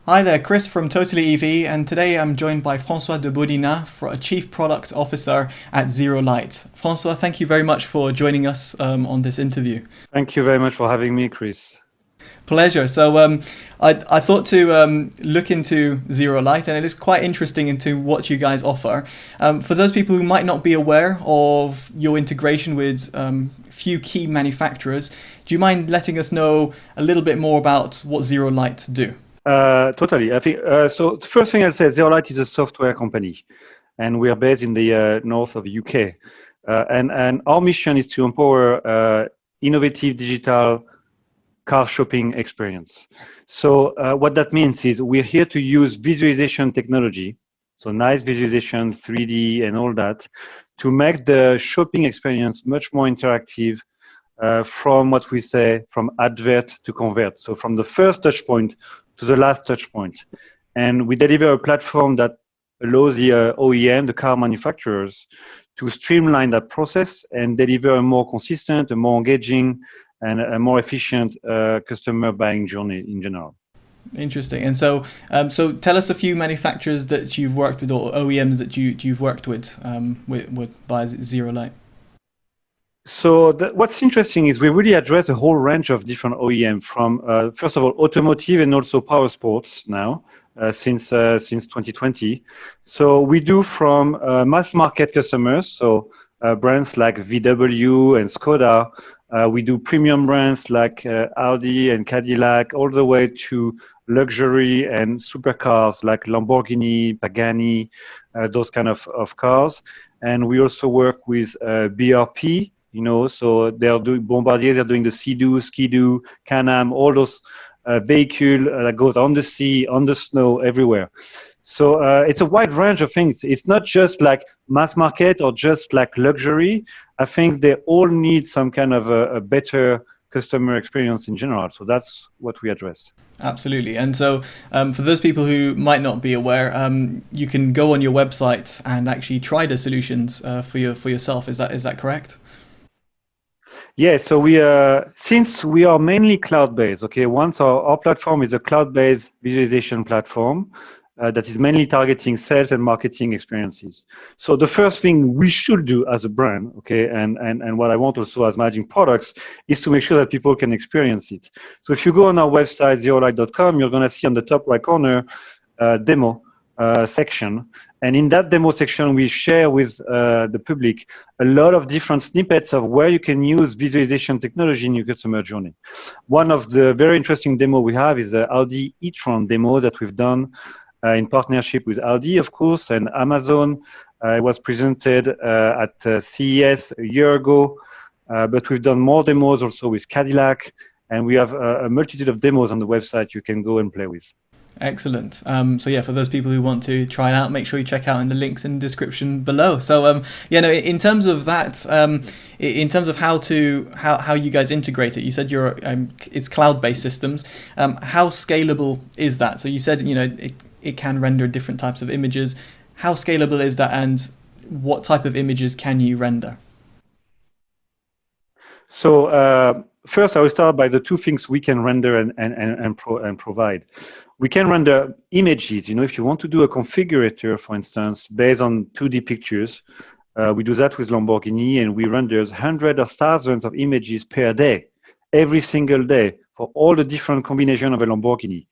Hi there, Chris from TotallyEV, and today I'm joined by François de Bodina, a Chief Product Officer at ZeroLight. François, thank you very much for joining us on this interview. Thank you very much for having me, Chris. Pleasure. I thought to look into ZeroLight, and it is quite interesting into what you guys offer. For those people who might not be aware of your integration with few key manufacturers, do you mind letting us know a little bit more about what ZeroLight do? Totally. I think so. The first thing I'll say, ZeroLight is a software company, and we are based in the north of the UK. And our mission is to empower innovative digital car shopping experience. So what that means is we're here to use visualization technology, so nice visualization, 3D, and all that, to make the shopping experience much more interactive. From what we say, from advert to convert. So from the first touch point to the last touch point. And we deliver a platform that allows the OEM, the car manufacturers, to streamline that process and deliver a more consistent, a more engaging, and a more efficient customer buying journey in general. Interesting. And so tell us a few manufacturers that you've worked with, or OEMs that you've worked with via ZeroLight. So what's interesting is we really address a whole range of different OEM from, first of all, automotive and also power sports now since 2020. So we do from mass market customers, so brands like VW and Skoda. We do premium brands like Audi and Cadillac, all the way to luxury and supercars like Lamborghini, Pagani, those kind of cars. And we also work with BRP. So they're doing Bombardier, they're doing the Sea-Doo, Ski-Doo, Can-Am, all those vehicle that goes on the sea, on the snow, everywhere. So it's a wide range of things. It's not just like mass market or just like luxury. I think they all need some kind of a better customer experience in general. So that's what we address. Absolutely. And so for those people who might not be aware, you can go on your website and actually try the solutions for yourself. Is that correct? Yeah, so since we are mainly cloud-based, okay, once our platform is a cloud-based visualization platform that is mainly targeting sales and marketing experiences. So the first thing we should do as a brand, okay, and what I want also as managing products is to make sure that people can experience it. So if you go on our website, zerolight.com, you're going to see on the top right corner demo section. And in that demo section, we share with the public a lot of different snippets of where you can use visualization technology in your customer journey. One of the very interesting demo we have is the Audi e-tron demo that we've done in partnership with Audi, of course, and Amazon. It was presented at CES a year ago, but we've done more demos also with Cadillac, and we have a multitude of demos on the website you can go and play with. Excellent. So yeah, for those people who want to try it out, make sure you check out in the links in the description below. So yeah, no, in terms of that, in terms of how you guys integrate it, you said it's cloud-based systems. How scalable is that? So you said it can render different types of images. How scalable is that, and what type of images can you render? So first, I will start by the two things we can render and provide. We can render images. If you want to do a configurator, for instance, based on 2D pictures, we do that with Lamborghini, and we render hundreds of thousands of images per day, every single day, for all the different combinations of a Lamborghini.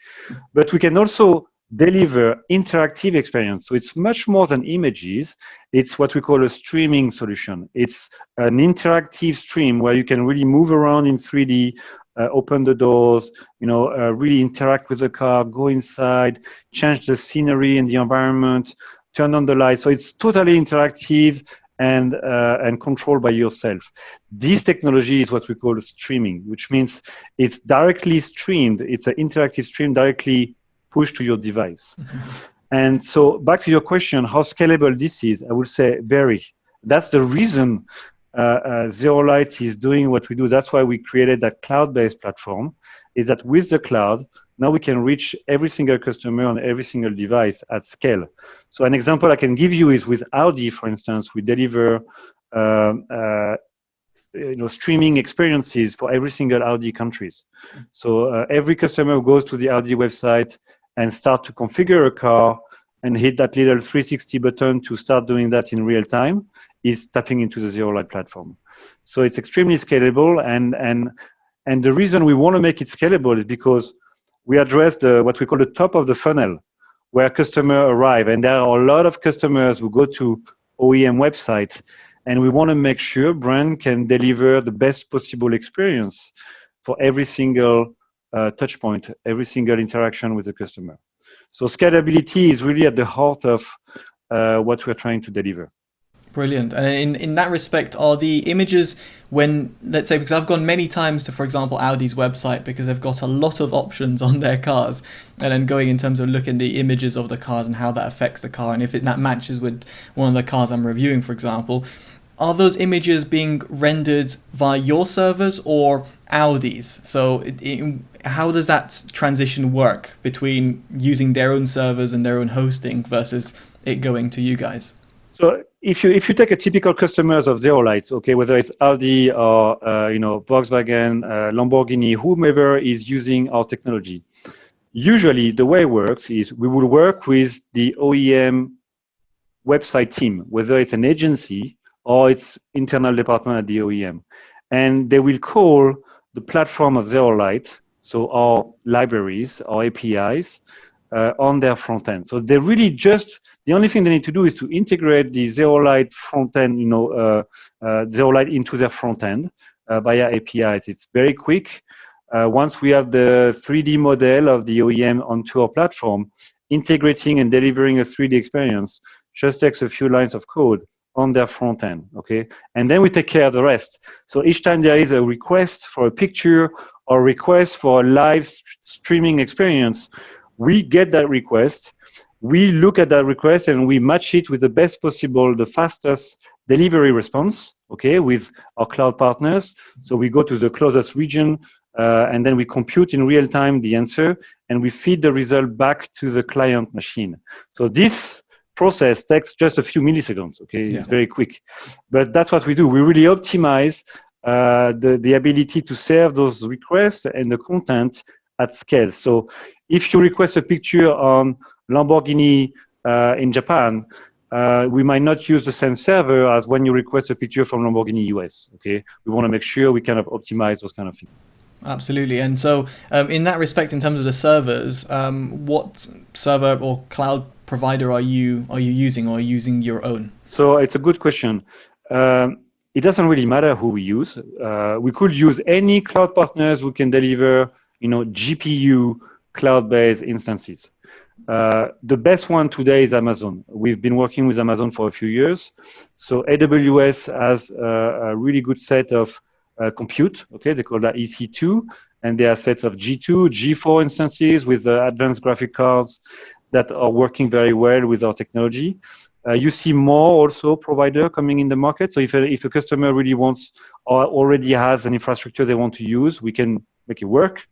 But we can also deliver interactive experience. So it's much more than images. It's what we call a streaming solution. It's an interactive stream where you can really move around in 3D, open the doors, really interact with the car, go inside, change the scenery and the environment, turn on the lights. So it's totally interactive and controlled by yourself. This technology is what we call streaming, which means it's directly streamed. It's an interactive stream directly pushed to your device. And so back to your question, how scalable this is, I would say very. That's the reason ZeroLight is doing what we do. That's why we created that cloud-based platform, is that with the cloud, now we can reach every single customer on every single device at scale. So an example I can give you is with Audi, for instance, we deliver streaming experiences for every single Audi countries. So every customer who goes to the Audi website and start to configure a car and hit that little 360 button to start doing that in real time is tapping into the ZeroLight platform. So it's extremely scalable, and the reason we want to make it scalable is because we address what we call the top of the funnel, where customers arrive, and there are a lot of customers who go to OEM website, and we want to make sure brand can deliver the best possible experience for every single touch point, every single interaction with the customer. So scalability is really at the heart of what we're trying to deliver. Brilliant. And in that respect, are the images, when, let's say, because I've gone many times to, for example, Audi's website, because they've got a lot of options on their cars, and then going in terms of looking at the images of the cars and how that affects the car, and if that matches with one of the cars I'm reviewing, for example, are those images being rendered via your servers or Audi's? So how does that transition work between using their own servers and their own hosting versus it going to you guys? So if you take a typical customers of ZeroLight, okay, whether it's Audi or Volkswagen, Lamborghini, whomever is using our technology, usually the way it works is we will work with the OEM website team, whether it's an agency or it's internal department at the OEM, and they will call the platform of ZeroLight, so our libraries, our APIs, on their front end. So they really just, the only thing they need to do is to integrate the ZeroLight front end, ZeroLight into their front end via APIs. It's very quick. Once we have the 3D model of the OEM onto our platform, integrating and delivering a 3D experience just takes a few lines of code on their front end, okay? And then we take care of the rest. So each time there is a request for a picture or request for a live streaming experience, we get that request, we look at that request, and we match it with the best possible, the fastest delivery response, okay, with our cloud partners. So we go to the closest region, and then we compute in real time the answer, and we feed the result back to the client machine. So this process takes just a few milliseconds, okay? Yeah. It's very quick. But that's what we do. We really optimize the ability to serve those requests and the content at scale. So if you request a picture on Lamborghini in Japan, we might not use the same server as when you request a picture from Lamborghini US, okay? We want to make sure we kind of optimize those kind of things. Absolutely. And so in that respect, in terms of the servers, what server or cloud provider are you using, or are you using your own? So it's a good question. It doesn't really matter who we use. We could use any cloud partners who can deliver, GPU cloud-based instances. The best one today is Amazon. We've been working with Amazon for a few years. So AWS has a really good set of compute, okay? They call that EC2, and there are sets of G2, G4 instances with advanced graphic cards that are working very well with our technology. You see more also provider coming in the market. So if a customer really wants or already has an infrastructure they want to use, we can make it work.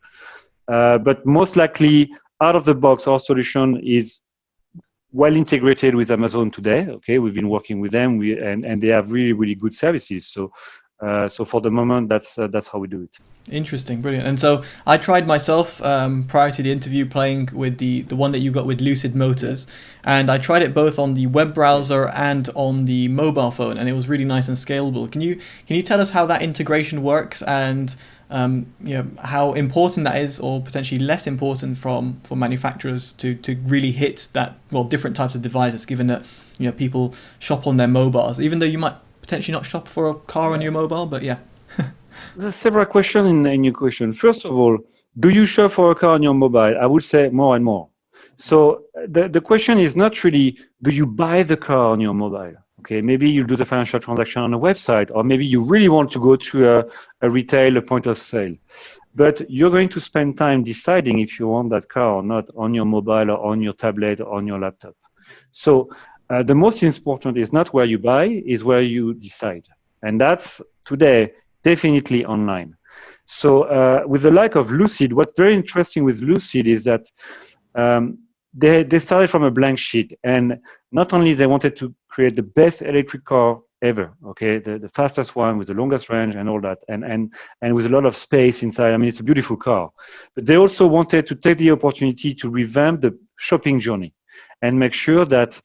But most likely, out of the box, our solution is well integrated with Amazon today. Okay, we've been working with them, and they have really, really good services. So for the moment, that's how we do it. Interesting, brilliant. And so I tried myself prior to the interview playing with the one that you got with Lucid Motors, and I tried it both on the web browser and on the mobile phone, and it was really nice and scalable. Can you tell us how that integration works, and how important that is, or potentially less important for manufacturers to really hit that, different types of devices, given that people shop on their mobiles, even though you might potentially not shop for a car on your mobile, but yeah. There's several questions in your question. First of all, do you shop for a car on your mobile? I would say more and more. So the question is not really, do you buy the car on your mobile? Okay, maybe you do the financial transaction on a website, or maybe you really want to go to a retail, a point of sale. But you're going to spend time deciding if you want that car or not on your mobile or on your tablet or on your laptop. So the most important is not where you buy, is where you decide. And that's today definitely online. So with the like of Lucid, what's very interesting with Lucid is that they started from a blank sheet, and not only they wanted to create the best electric car ever. Okay, the fastest one with the longest range and all that, and with a lot of space inside. I mean, it's a beautiful car. But they also wanted to take the opportunity to revamp the shopping journey and make sure that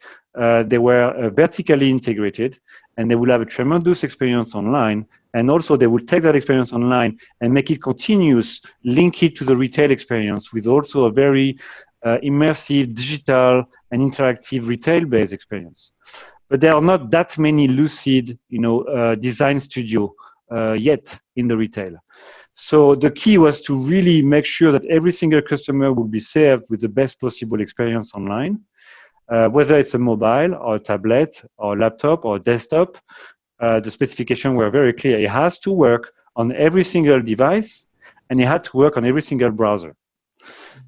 they were vertically integrated, and they will have a tremendous experience online. And also, they will take that experience online and make it continuous, link it to the retail experience with also a very immersive, digital, and interactive retail-based experience. But there are not that many Lucid, design studio yet in the retail. So the key was to really make sure that every single customer will be served with the best possible experience online, whether it's a mobile or a tablet or a laptop or a desktop. The specifications were very clear. It has to work on every single device, and it had to work on every single browser.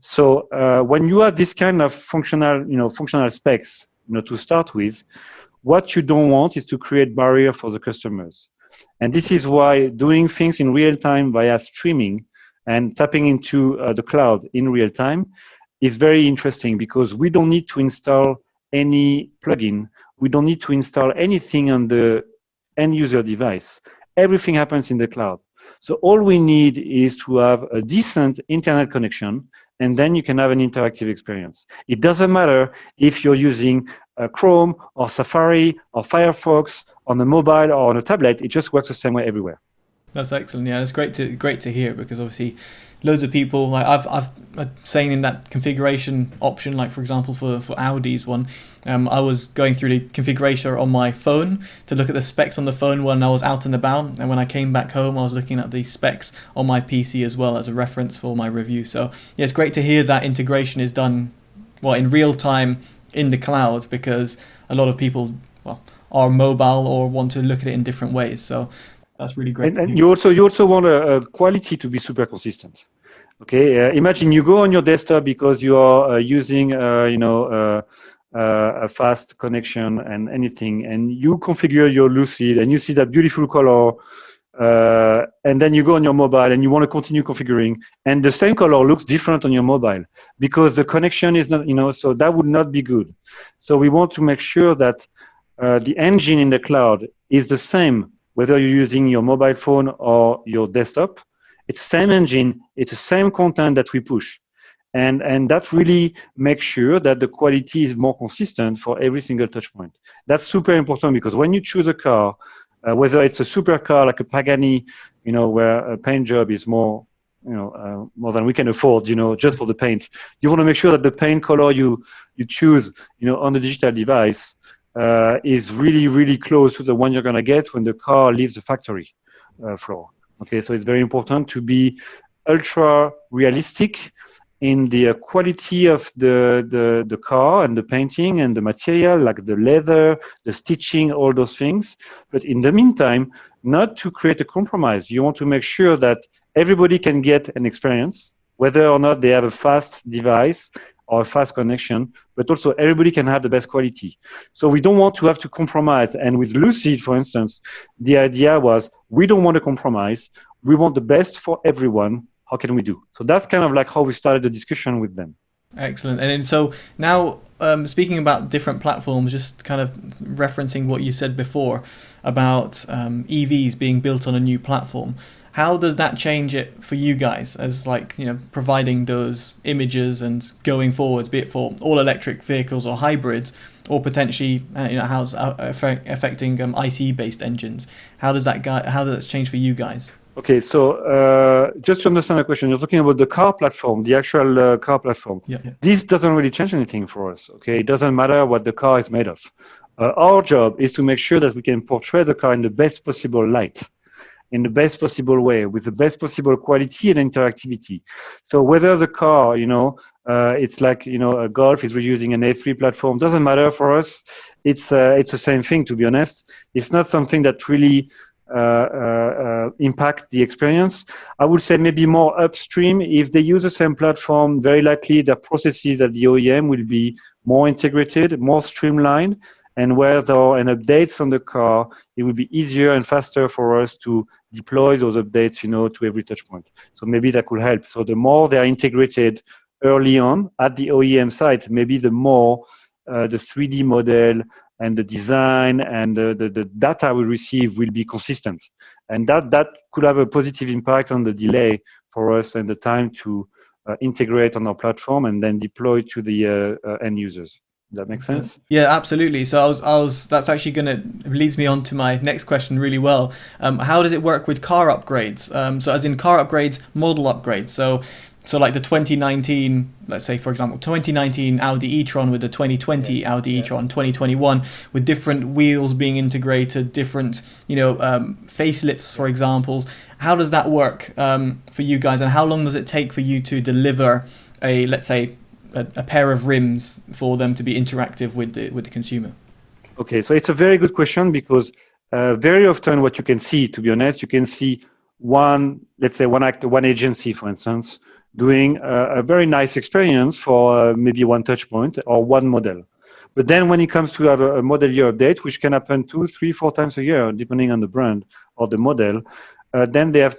So when you have this kind of functional specs, to start with, what you don't want is to create barrier for the customers. And this is why doing things in real time via streaming and tapping into the cloud in real time is very interesting, because we don't need to install any plugin. We don't need to install anything on the end user device. Everything happens in the cloud. So all we need is to have a decent internet connection, and then you can have an interactive experience. It doesn't matter if you're using Chrome or Safari or Firefox on a mobile or on a tablet. It just works the same way everywhere. That's excellent. Yeah, it's great to hear, because obviously loads of people, like I've saying in that configuration option, like for example for Audi's one, I was going through the configurator on my phone to look at the specs on the phone when I was out and about, and when I came back home I was looking at the specs on my PC as well as a reference for my review. So yeah, it's great to hear that integration is done in real time in the cloud, because a lot of people are mobile or want to look at it in different ways. So that's really great. And you also want a quality to be super consistent. Okay, imagine you go on your desktop because you are using a fast connection and anything, and you configure your Lucid and you see that beautiful color, and then you go on your mobile and you want to continue configuring, and the same color looks different on your mobile because the connection is not, so that would not be good. So we want to make sure that the engine in the cloud is the same, whether you're using your mobile phone or your desktop. It's the same engine, it's the same content that we push. And that really makes sure that the quality is more consistent for every single touch point. That's super important, because when you choose a car, whether it's a supercar like a Pagani, where a paint job is more, more than we can afford, just for the paint, you want to make sure that the paint color you choose, on the digital device is really, really close to the one you're going to get when the car leaves the factory floor. Okay, so it's very important to be ultra realistic in the quality of the car and the painting and the material, like the leather, the stitching, all those things. But in the meantime, not to create a compromise. You want to make sure that everybody can get an experience, whether or not they have a fast device or a fast connection, but also everybody can have the best quality. So we don't want to have to compromise. And with Lucid, for instance, the idea was we don't want to compromise. We want the best for everyone. How can we do? So that's kind of like how we started the discussion with them. Excellent. And so now, speaking about different platforms, just kind of referencing what you said before about EVs being built on a new platform, how does that change it for you guys as providing those images and going forwards, be it for all electric vehicles or hybrids, or potentially how's affecting ICE based engines? How does that change for you guys? Okay, so just to understand the question, you're talking about the car platform, the actual car platform. Yeah. This doesn't really change anything for us. Okay, it doesn't matter what the car is made of. Our job is to make sure that we can portray the car in the best possible light, in the best possible way, with the best possible quality and interactivity. So whether the car, it's like, a Golf is reusing an A3 platform, doesn't matter for us. It's the same thing, to be honest. It's not something that really impact the experience. I would say maybe more upstream. If they use the same platform, very likely the processes at the OEM will be more integrated, more streamlined, and where there are updates on the car, it will be easier and faster for us to deploy those updates, to every touch point. So maybe that could help. So the more they are integrated early on at the OEM site, maybe the more the 3D model, and the design and the data we receive will be consistent. And that could have a positive impact on the delay for us and the time to integrate on our platform and then deploy to the end users. Does that make sense? Yeah, absolutely. So I was. That's actually gonna leads me on to my next question really well. How does it work with car upgrades? So as in car upgrades, model upgrades. So like the 2019, let's say for example, 2019 Audi e-tron with the 2020 Audi e-tron, 2021 with different wheels being integrated, different facelifts, for example. How does that work for you guys, and how long does it take for you to deliver a, let's say, a pair of rims for them to be interactive with the consumer? Okay, so it's a very good question because very often what you can see, to be honest, you can see let's say one agency, for instance, doing a very nice experience for maybe one touch point or one model. But then when it comes to have a model year update, which can happen 2, 3, 4 times a year, depending on the brand or the model, then they have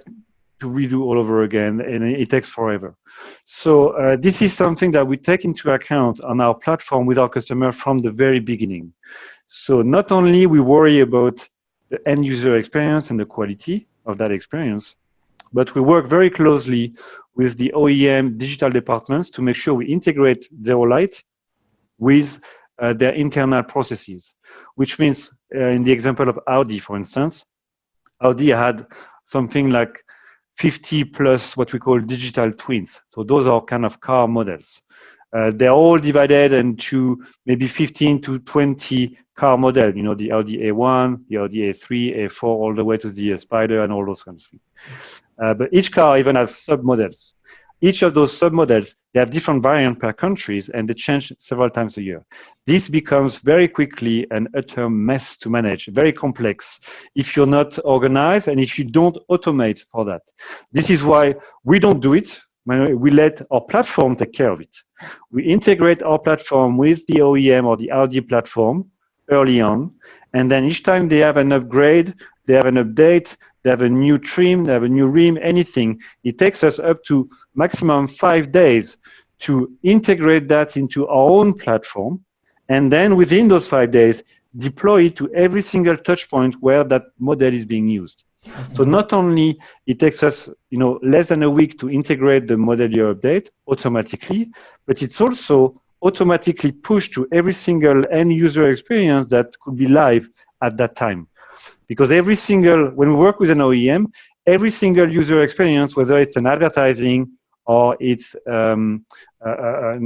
to redo all over again, and it takes forever. So this is something that we take into account on our platform with our customer from the very beginning. So not only we worry about the end user experience and the quality of that experience, but we work very closely with the OEM digital departments to make sure we integrate ZeroLight with their internal processes, which means in the example of Audi, for instance, Audi had something like 50 plus what we call digital twins. So those are kind of car models. They're all divided into maybe 15 to 20 car models, the Audi A1, the Audi A3, A4, all the way to the Spider and all those kinds of things. But each car even has sub-models. Each of those sub-models, they have different variants per countries, and they change several times a year. This becomes very quickly an utter mess to manage, very complex, if you're not organized and if you don't automate for that. This is why we don't do it. We let our platform take care of it. We integrate our platform with the OEM or the Audi platform early on, and then each time they have an upgrade, they have an update, they have a new trim, they have a new rim, anything, it takes us up to maximum 5 days to integrate that into our own platform, and then within those 5 days, deploy it to every single touch point where that model is being used. So not only it takes us, less than a week to integrate the model year update automatically, but it's also automatically pushed to every single end user experience that could be live at that time. Because when we work with an OEM, every single user experience, whether it's an advertising or it's an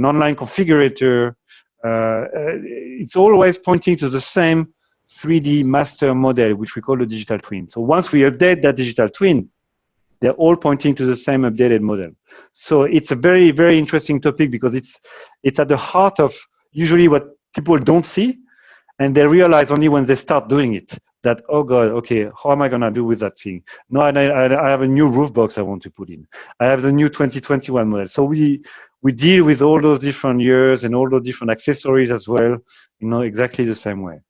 online configurator, it's always pointing to the same 3D master model, which we call the digital twin. So once we update that digital twin, they're all pointing to the same updated model. So it's a very, very interesting topic because it's at the heart of usually what people don't see, and they realize only when they start doing it that, oh God, okay, how am I going to do with that thing? No, I have a new roof box I want to put in. I have the new 2021 model. So we deal with all those different years and all those different accessories as well, exactly the same way.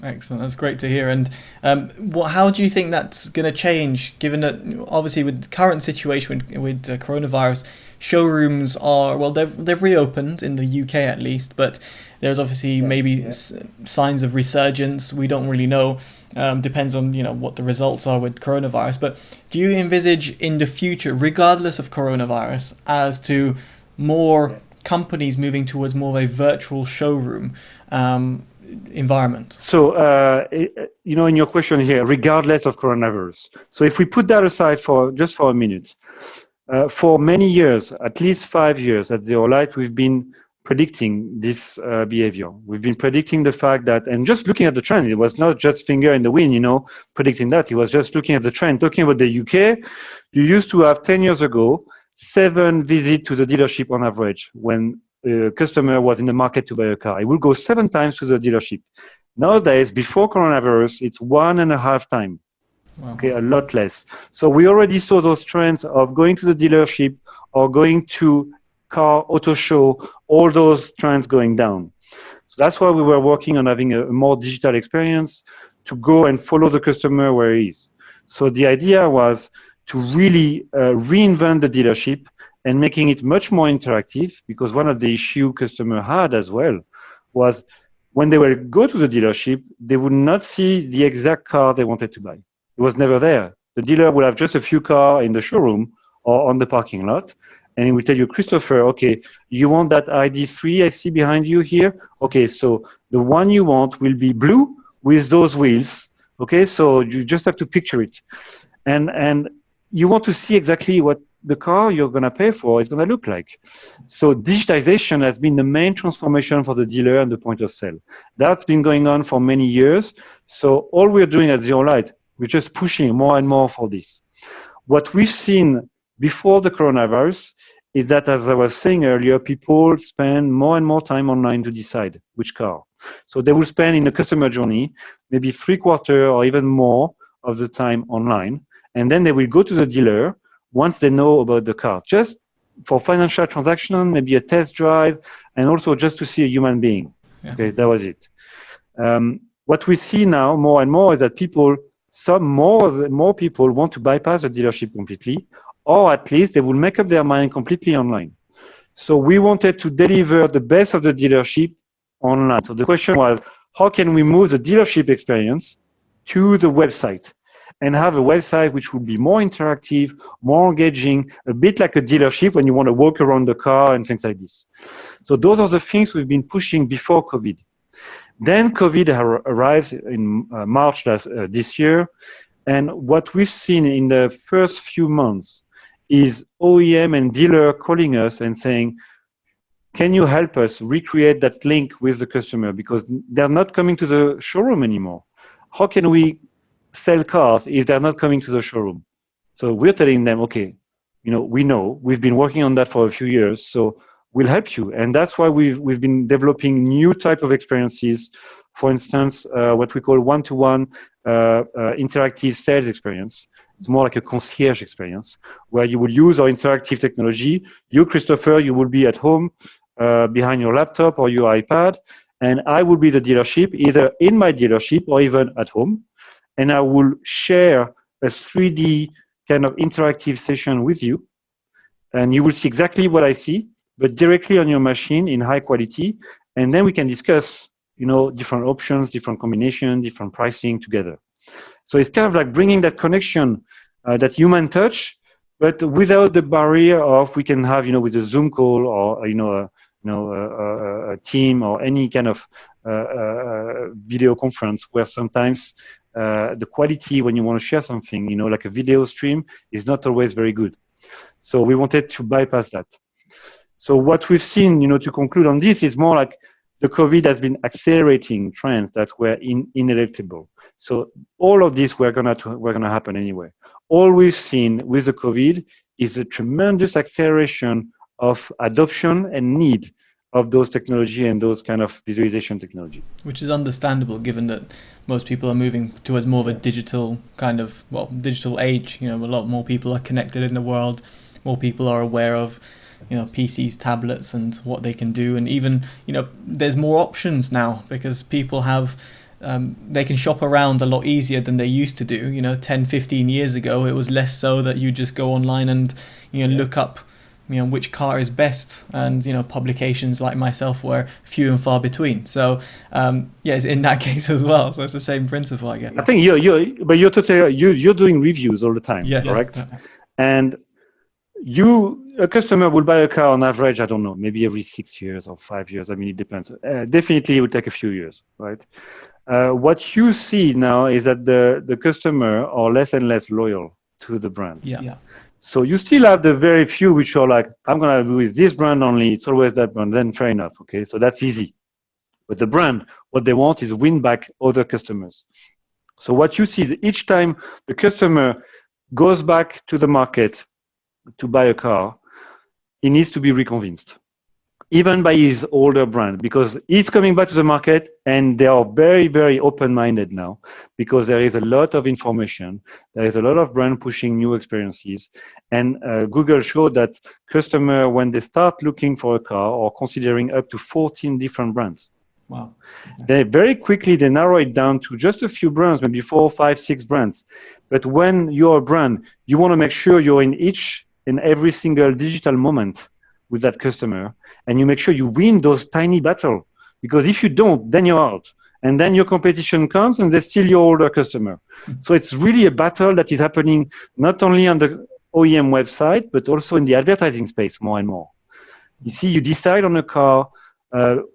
Excellent. That's great to hear. And how do you think that's going to change, given that obviously with the current situation with coronavirus, showrooms they've reopened in the UK at least, but there's obviously maybe signs of resurgence. We don't really know. Depends on what the results are with coronavirus. But do you envisage in the future, regardless of coronavirus, as to more companies moving towards more of a virtual showroom environment? So, in your question here, regardless of coronavirus. So if we put that aside just for a minute, for many years, at least 5 years at ZeroLight, we've been predicting this behavior. We've been predicting the fact that, and just looking at the trend, it was not just finger in the wind, predicting that. It was just looking at the trend. Talking about the UK, you used to have 10 years ago, 7 visits to the dealership on average when a customer was in the market to buy a car. He will go 7 times to the dealership. Nowadays, before coronavirus, it's 1.5 times. Wow. Okay, a lot less. So we already saw those trends of going to the dealership or going to car auto show, all those trends going down. So that's why we were working on having a more digital experience to go and follow the customer where he is. So the idea was to really reinvent the dealership and making it much more interactive, because one of the issue customer had as well was when they will go to the dealership, they would not see the exact car they wanted to buy. It was never there. The dealer will have just a few cars in the showroom or on the parking lot, and he will tell you, Christopher, okay, you want that ID3 I see behind you here? Okay, so the one you want will be blue with those wheels. Okay, so you just have to picture it. And you want to see exactly what the car you're going to pay for is going to look like. So digitization has been the main transformation for the dealer and the point of sale. That's been going on for many years. So all we're doing at ZeroLight, we're just pushing more and more for this. What we've seen before the coronavirus is that, as I was saying earlier, people spend more and more time online to decide which car. So they will spend in the customer journey maybe 3/4 or even more of the time online. And then they will go to the dealer once they know about the car, just for financial transaction, maybe a test drive, and also just to see a human being. Yeah. Okay, that was it. What we see now more and more is that more people want to bypass the dealership completely, or at least they will make up their mind completely online. So we wanted to deliver the best of the dealership online. So the question was, how can we move the dealership experience to the website and have a website which would be more interactive, more engaging, a bit like a dealership when you want to walk around the car and things like this. So those are the things we've been pushing before COVID. Then COVID arrived in March this year. And what we've seen in the first few months is OEM and dealer calling us and saying, can you help us recreate that link with the customer? Because they're not coming to the showroom anymore. How can we sell cars if they're not coming to the showroom? So we're telling them, okay, we know we've been working on that for a few years, so we'll help you. And that's why we've been developing new type of experiences. For instance, what we call one-to-one interactive sales experience. It's more like a concierge experience where you will use our interactive technology. You, Christopher, you will be at home behind your laptop or your iPad, and I will be the dealership, either in my dealership or even at home. And I will share a 3D kind of interactive session with you. And you will see exactly what I see, but directly on your machine in high quality. And then we can discuss, different options, different combinations, different pricing together. So it's kind of like bringing that connection, that human touch, but without the barrier of we can have, with a Zoom call or, a team or any kind of video conference where sometimes the quality when you want to share something, like a video stream is not always very good. So we wanted to bypass that. So what we've seen, to conclude on this is more like the COVID has been accelerating trends that were inevitable. So all of this were gonna happen anyway. All we've seen with the COVID is a tremendous acceleration of adoption and need of those technology and those kind of visualization technology. Which is understandable given that most people are moving towards more of a digital digital age. A lot more people are connected in the world. More people are aware of PCs, tablets, and what they can do. And even, there's more options now because people have, they can shop around a lot easier than they used to do. 10, 15 years ago, it was less so that you just go online and, look up, which car is best. And, publications like myself were few and far between. So, it's in that case as well. So it's the same principle, I guess. I think you're doing reviews all the time, yes, correct? And a customer will buy a car on average, I don't know, maybe every 6 years or 5 years. I mean, it depends. Definitely, it will take a few years, right? What you see now is that the customer are less and less loyal to the brand. Yeah. So you still have the very few which are like, I'm going to do with this brand only. It's always that brand. Then fair enough. Okay, so that's easy. But the brand, what they want is win back other customers. So what you see is each time the customer goes back to the market to buy a car, he needs to be reconvinced, even by his older brand, because he's coming back to the market and they are very, very open-minded now because there is a lot of information. There is a lot of brand pushing new experiences. And Google showed that customers, when they start looking for a car, are considering up to 14 different brands. Wow. They very quickly, they narrow it down to just a few brands, maybe 4, 5, 6 brands. But when you're a brand, you want to make sure you're in every single digital moment with that customer, and you make sure you win those tiny battles. because if you don't, then you're out. And then your competition comes and they steal your older customer. So it's really a battle that is happening not only on the OEM website, but also in the advertising space more and more. You see, you decide on a car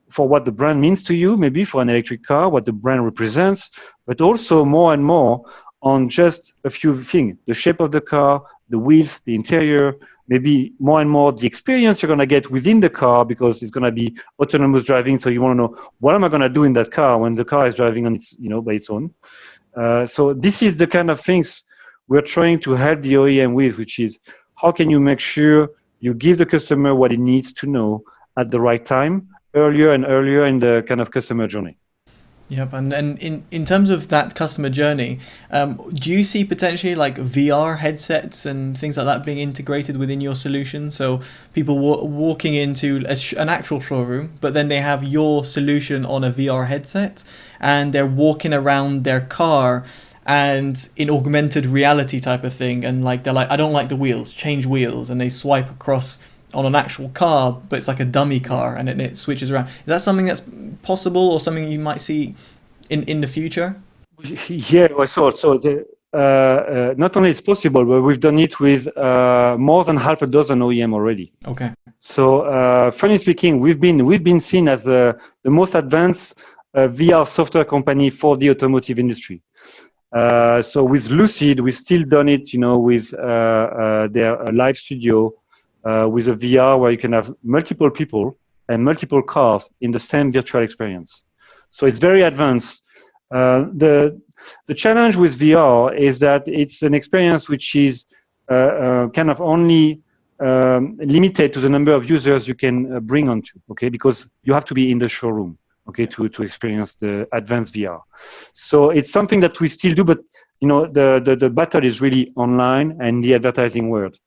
for what the brand means to you, maybe for an electric car, what the brand represents, but also more and more on just a few things, the shape of the car, the wheels, the interior, maybe more and more the experience you're going to get within the car, because it's going to be autonomous driving. So you want to know, what am I going to do in that car when the car is driving on its, by its own? So this is the kind of things we're trying to help the OEM with, which is how can you make sure you give the customer what it needs to know at the right time, earlier and earlier in the kind of customer journey. Yep, and in terms of that customer journey, do you see potentially like VR headsets and things like that being integrated within your solution? So people walking into an actual showroom, but then they have your solution on a VR headset, and they're walking around their car and in augmented reality type of thing, and like they're like, I don't like the wheels, change wheels, and they swipe across on an actual car, but it's like a dummy car, and it switches around. Is that something that's possible, or something you might see in the future? Yeah, so not only it's possible, but we've done it with more than half a dozen OEM already. Okay. So, frankly speaking, we've been seen as the most advanced VR software company for the automotive industry. So with Lucid, we've still done it, with their live studio. With a VR where you can have multiple people and multiple cars in the same virtual experience. So it's very advanced. The challenge with VR is that it's an experience which is kind of only limited to the number of users you can bring onto, okay? Because you have to be in the showroom, okay, to experience the advanced VR. So it's something that we still do, but the battle is really online and the advertising world.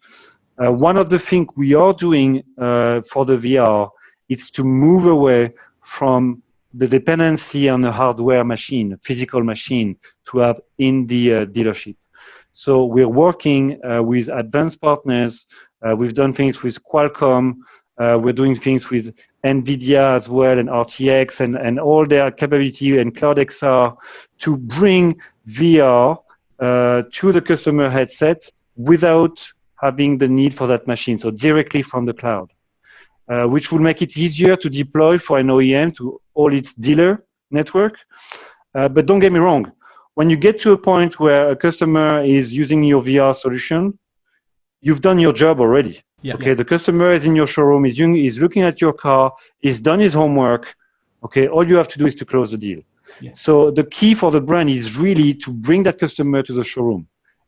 One of the things we are doing for the VR is to move away from the dependency on a hardware machine, physical machine, to have in the dealership. So we're working with advanced partners. We've done things with Qualcomm. We're doing things with NVIDIA as well, and RTX, and all their capability, and Cloud XR, to bring VR to the customer headset without having the need for that machine, so directly from the cloud, which will make it easier to deploy for an OEM to all its dealer network. But don't get me wrong, when you get to a point where a customer is using your VR solution, you've done your job already. Yeah. Okay, the customer is in your showroom, is looking at your car, he's done his homework. Okay, all you have to do is to close the deal. Yeah. So the key for the brand is really to bring that customer to the showroom.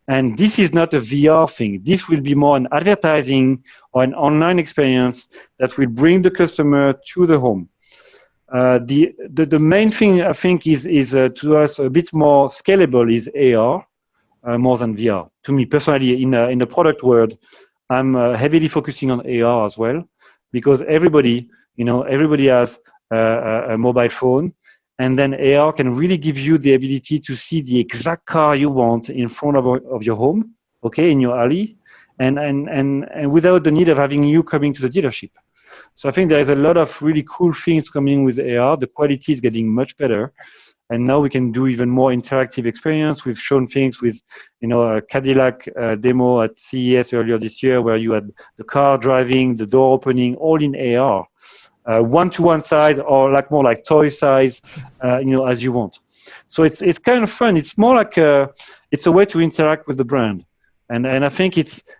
And this is not a VR thing. This will be more an advertising or an online experience that will bring the customer to the home. The main thing I think is to us a bit more scalable is AR more than VR. To me personally, in the product world, I'm heavily focusing on AR as well, because everybody has a mobile phone. And then AR can really give you the ability to see the exact car you want in front of your home, okay, in your alley, and without the need of having you coming to the dealership. So I think there is a lot of really cool things coming with AR. The quality is getting much better. And now we can do even more interactive experience. We've shown things with, a Cadillac demo at CES earlier this year, where you had the car driving, the door opening, all in AR. One-to-one size, or more like toy size, as you want. So it's kind of fun. It's more like it's a way to interact with the brand, and I think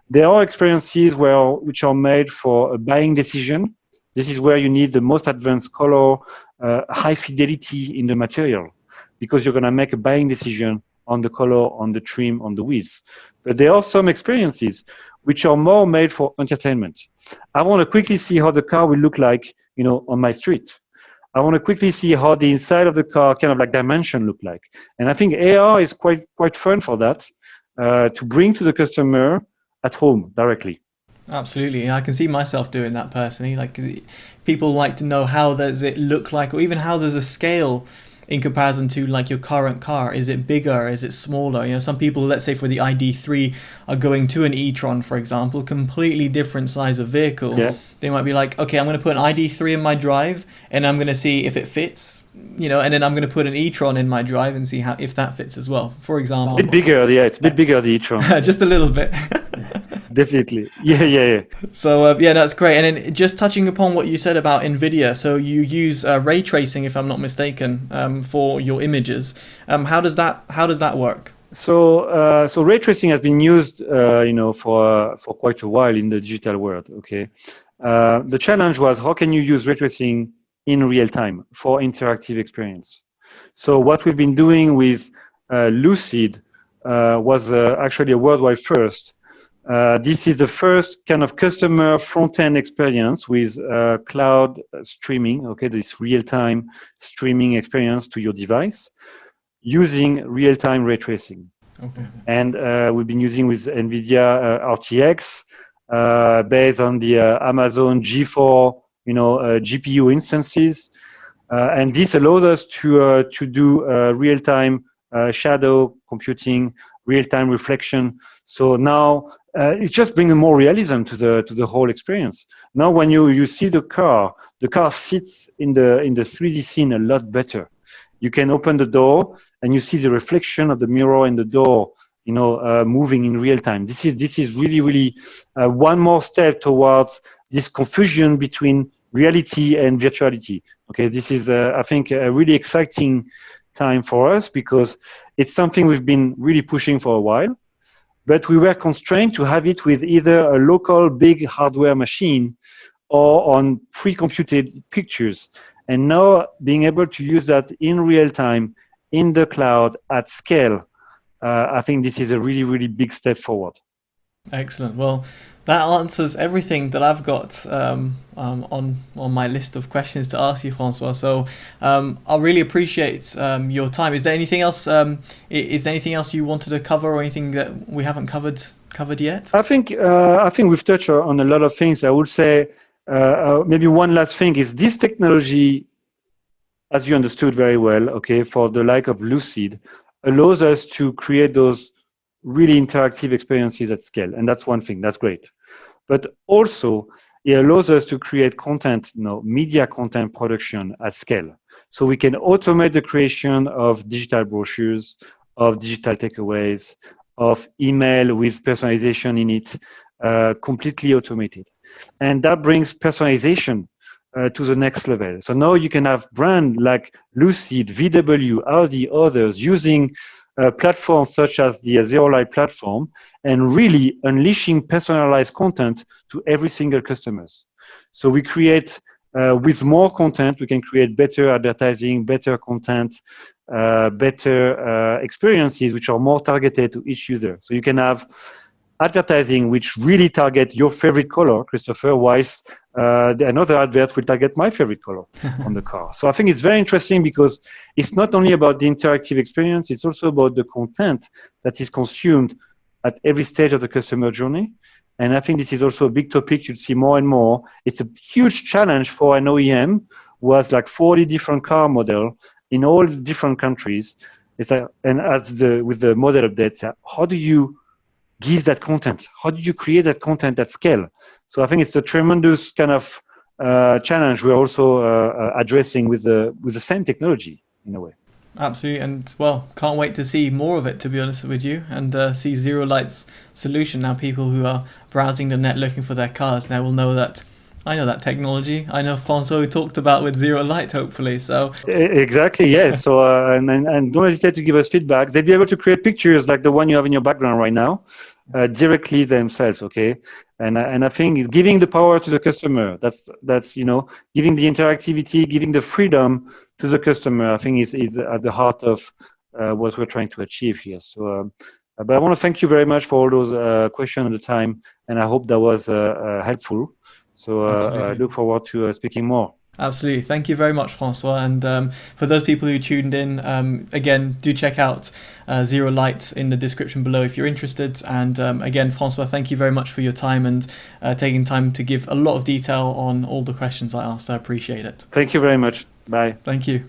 there are experiences which are made for a buying decision. This is where you need the most advanced color, high fidelity in the material, because you're going to make a buying decision on the color, on the trim, on the wheels. But there are some experiences which are more made for entertainment. I want to quickly see how the car will look like, on my street. I want to quickly see how the inside of the car kind of like dimension look like. And I think AR is quite fun for that, to bring to the customer at home directly. Absolutely. I can see myself doing that personally. Like, people like to know how does it look like, or even how does a scale in comparison to like your current car? Is it bigger? Is it smaller? You know, some people, let's say for the ID3, are going to an e-tron, for example, completely different size of vehicle. Yeah. They might be like, okay, I'm going to put an ID3 in my drive and I'm going to see if it fits, you know, and then I'm going to put an e-tron in my drive and see how if that fits as well, for example. A bit bigger, yeah, it's a bit bigger, the e-tron. Just a little bit. Definitely. Yeah. So yeah, that's great. And then just touching upon what you said about NVIDIA, so you use ray tracing, if I'm not mistaken, for your images. How does that work? So ray tracing has been used, for quite a while in the digital world. Okay. The challenge was, how can you use ray tracing in real time for interactive experience? So what we've been doing with Lucid was actually a worldwide first. This is the first kind of customer front-end experience with cloud streaming, okay, this real-time streaming experience to your device using real-time ray tracing. Okay. And we've been using with NVIDIA RTX based on the Amazon G4, GPU instances. And this allows us to do real-time shadow computing, real-time reflection. So now it's just bringing more realism to the whole experience. Now, when you see the car sits in the 3D scene a lot better. You can open the door and you see the reflection of the mirror in the door, moving in real time. This is really one more step towards this confusion between reality and virtuality. Okay, this is I think a really exciting time for us because it's something we've been really pushing for a while, but we were constrained to have it with either a local big hardware machine or on pre-computed pictures. And now being able to use that in real time, in the cloud, at scale, I think this is a really big step forward. Excellent. Well, that answers everything that I've got on my list of questions to ask you, Francois. So I really appreciate your time. Is there anything else? Is there anything else you wanted to cover, or anything that we haven't covered yet? I think we've touched on a lot of things. I would say maybe one last thing is this technology, as you understood very well, okay, for the like of Lucid, allows us to create those really interactive experiences at scale. And that's one thing, that's great. But also, it allows us to create content, media content production at scale. So we can automate the creation of digital brochures, of digital takeaways, of email with personalization in it, completely automated. And that brings personalization to the next level. So now you can have brands like Lucid, VW, Audi, others using platforms such as the ZeroLight platform and really unleashing personalized content to every single customers. So we create, with more content, we can create better advertising, better content, better experiences which are more targeted to each user. So you can have advertising which really target your favorite color, Christopher, whilst another advert will target my favorite color on the car. So I think it's very interesting because it's not only about the interactive experience, it's also about the content that is consumed at every stage of the customer journey. And I think this is also a big topic you'll see more and more. It's a huge challenge for an OEM who has like 40 different car models in all different countries. It's like, and with the model updates, how do you give that content? How do you create that content at scale? So I think it's a tremendous kind of challenge we're also addressing with the same technology in a way. Absolutely, and well, can't wait to see more of it, to be honest with you, and see ZeroLight's solution. Now people who are browsing the net looking for their cars now will know that I know that technology. I know Francois talked about with ZeroLight, hopefully. So exactly, yes. So and don't hesitate to give us feedback. They'll be able to create pictures like the one you have in your background right now, directly themselves. Okay, and I think giving the power to the customer. That's giving the interactivity, giving the freedom to the customer. I think is at the heart of what we're trying to achieve here. So. But I want to thank you very much for all those questions at the time, and I hope that was helpful. So I look forward to speaking more. Absolutely. Thank you very much, Francois. And for those people who tuned in, again, do check out ZeroLight in the description below if you're interested. And again, Francois, thank you very much for your time and taking time to give a lot of detail on all the questions I asked. I appreciate it. Thank you very much. Bye. Thank you.